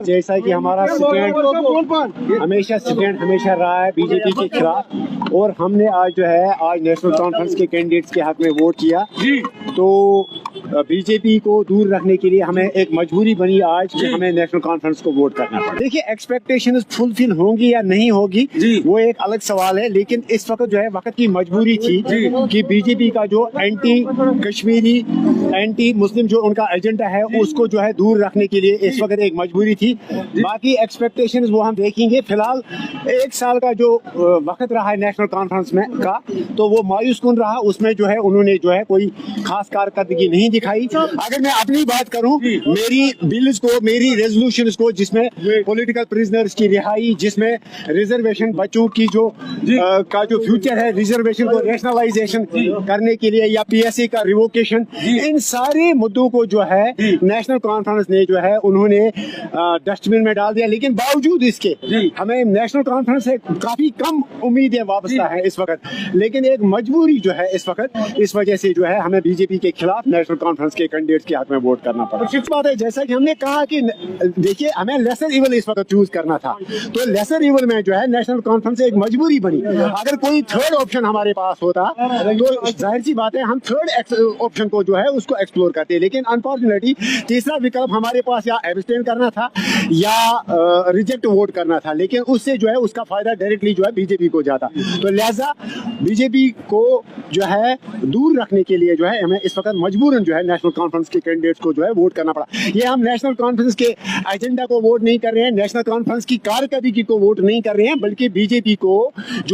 जैसा कि हमारा हमेशा रहा है बीजेपी के खिलाफ, और हमने आज नेशनल कॉन्फ्रेंस के कैंडिडेट्स के हक में वोट किया। तो बीजेपी को दूर रखने के लिए हमें एक मजबूरी बनी आज कि हमें नेशनल कॉन्फ्रेंस को वोट करना पड़ा। देखिए, एक्सपेक्टेशंस फुलफिल होंगी या नहीं होगी वो एक अलग सवाल है, लेकिन इस वक्त वक्त की मजबूरी थी कि बीजेपी का जो एंटी कश्मीरी, एंटी मुस्लिम जो उनका एजेंडा है उसको दूर रखने के लिए इस वक्त एक मजबूरी थी। बाकी एक्सपेक्टेशंस वो हम देखेंगे। फिलहाल एक साल का जो वक्त रहा है नेशनल कॉन्फ्रेंस में का, तो वो मायूस कुन रहा। उसमें उन्होंने कोई खास कारकर्दगी नहीं दिखाई। अगर मैं अपनी बात करूं, मेरी बिल्स को, मेरी रेजोल्यूशंस को, जिसमें पॉलिटिकल प्रिजनर्स की रिहाई, जिसमें रिजर्वेशन बच्चों की जो फ्यूचर है, रिजर्वेशन को नेशनलाइजेशन करने के लिए, या पीएससी का रिवोकेशन, इन सारे मुद्दों को नेशनल कॉन्फ्रेंस ने उन्होंने डस्टबिन में डाल दिया। लेकिन बावजूद इसके हमें नेशनल कॉन्फ्रेंस से काफी कम उम्मीदें वाबस्ता है इस वक्त। लेकिन एक मजबूरी इस वक्त, इस वजह से हमें बीजेपी के खिलाफ नेशनल कॉन्फ्रेंस के कैंडिडेट्स के हक में वोट करना पड़ा। बात है, जैसा कि हमने कहा कि देखिए, हमें लेसर इवल इस वक्त चूज करना था, तो लेसर इवल में नेशनल कॉन्फ्रेंस एक मजबूरी बनी। अगर कोई थर्ड ऑप्शन हमारे पास होता तो जाहिर सी बात है हम थर्ड ऑप्शन को उसको एक्सप्लोर करते। लेकिन अनफॉर्चुनेटली तीसरा विकल्प हमारे पास या एब्सटेन करना था या रिजेक्ट वोट करना था, लेकिन उससे उसका फायदा डायरेक्टली बीजेपी को जाता। तो लिहाजा बीजेपी को दूर रखने के लिए हमें इस वक्त मजबूरन नेशनल कॉन्फ्रेंस के कैंडिडेट्स को वोट करना पड़ा। ये हम नेशनल कॉन्फ्रेंस के एजेंडा को वोट नहीं कर रहे हैं, नेशनल कॉन्फ्रेंस की कारकर्दगी को वोट नहीं कर रहे हैं, बल्कि बीजेपी को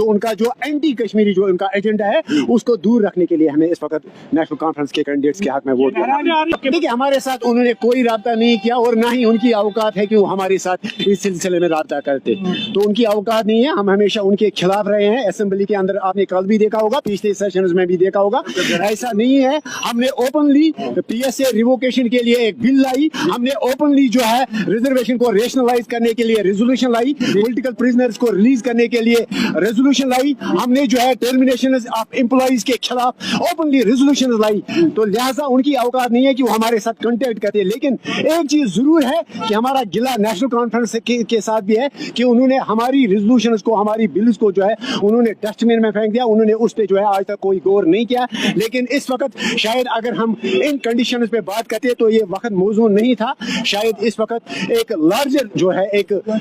उनका एंटी कश्मीरी उनका एजेंडा है उसको दूर रखने के लिए हमें इस वक्त नेशनल कॉन्फ्रेंस के कैंडिडेट्स के हक में वोट करना। देखिए, हमारे साथ उन्होंने कोई राब्ता नहीं किया और ना ही उनकी औकात है कि वो हमारे साथ इस सिलसिले में राब्ता करते। तो उनकी औकात नहीं है। हम हमेशा उनके खिलाफ रहे हैं। असेंबली के अंदर आपने कल भी देखा होगा, पिछले सेशंस में भी देखा होगा। ऐसा नहीं है। हमने ओपनली पीएसए रिवोकेशन के लिए एक बिल लाई, हमने ओपनली रिजर्वेशन को रेशनलाइज करने के लिए रेजोल्यूशन लाई, पॉलिटिकल प्रिजनर्स को रिलीज करने के लिए रेजोल्यूशन लाई, हमने टर्मिनेशन ऑफ एम्प्लॉइज के खिलाफ ओपनली रेजोल्यूशन लाई। तो लिहाजा उनकी औकात नहीं है कि वो हमारे साथ कांटेक्ट करते। लेकिन एक चीज जरूर है कि हमारा गिला नेशनल कॉन्फ्रेंस के साथ भी है कि उन्होंने हमारी रेजोल्यूशंस को, हमारी बिल्स को उन्होंने डस्टबिन में फेंक दिया। उन्होंने उस पे आज तक कोई गौर नहीं किया। लेकिन इस वक्त शायद अगर हम इन कंडीशंस पे बात करते तो ये वक्त मौजूद नहीं था। शायद इस वक्त एक लार्जर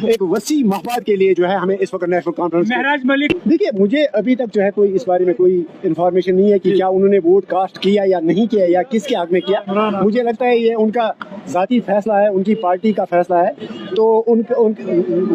एक वसी महबात के लिए हमें इस वक्त नेशनल कॉन्फ्रेंस। महराज मलिक, देखिए, मुझे अभी तक कोई इस बारे में कोई इन्फॉर्मेशन नहीं है कि क्या उन्होंने वोट कास्ट किया या नहीं किया या किसके हक में किया। मुझे लगता है ये उनका जाती फैसला है, उनकी पार्टी का फैसला है। तो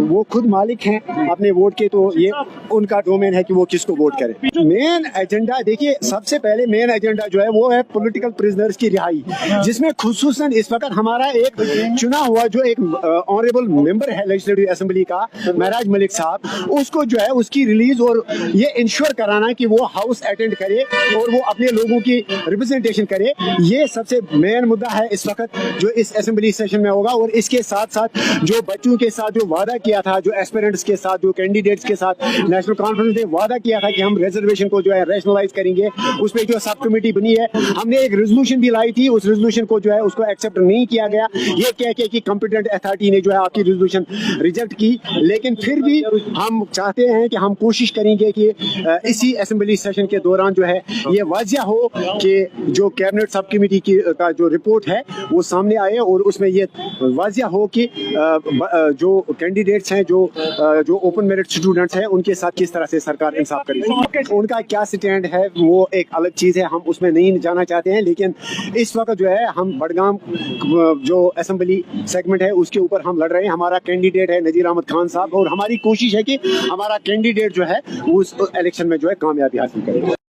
वो खुद मालिक हैं अपने वोट के, तो ये उनका डोमेन है कि वो किसको वोट करे। मेन एजेंडा, देखिए, सबसे पहले मेन एजेंडा वो है पॉलिटिकल प्रिजनर्स की रिहाई, जिसमें खुसूसन इस वक्त हमारा एक चुना हुआ एक ऑनरेबल मेंबर है लेजिस्लेटिव असेंबली का, महराज मलिक साहब, उसको उसकी रिलीज और ये इंश्योर कराना कि वो हाउस अटेंड करे और वो अपने लोगों की रिप्रेजेंटेशन करे। ये सबसे मेन मुद्दा है इस वक्त जो इस असेंबली सेशन में होगा। और इसके साथ साथ जो बच्चों के साथ जो वादा किया था, जो एस्पिरेंट्स के साथ, जो कैंडिडेट्स के साथ नेशनल कॉन्फ्रेंस ने वादा किया था कि हम रिजर्वेशन को रेशनलाइज करेंगे, उस पर सब कमेटी बनी है। हमने एक रेजोल्यूशन भी लाई थी, उस रेजोल्यूशन को उसको एक्सेप्ट नहीं किया गया, ये कह के कि कॉम्पिटेंट अथॉरिटी ने आपकी रेजोल्यूशन रिजेक्ट की। लेकिन फिर भी हम चाहते हैं कि हम कोशिश करेंगे कि इसी असेंबली सेशन के दौरान ये वाजिया हो कि जो कैबिनेट सब कमेटी की का जो रिपोर्ट है वो सामने आए और उसमें ये वाजिया हो कि जो कैंडिडेट्स हैं, जो ओपन मेरिट स्टूडेंट्स हैं, उनके साथ किस तरह से सरकार इंसाफ करेगी। उनका क्या स्टैंड है वो एक अलग चीज़ है, हम उसमें नहीं जाना चाहते हैं। लेकिन इस वक्त हम बडगाम जो असेंबली सेगमेंट है उसके ऊपर हम लड़ रहे हैं। हमारा कैंडिडेट है नजीर अहमद खान साहब और हमारी कोशिश है कि हमारा कैंडिडेट उस इलेक्शन में कामयाबी हासिल करे।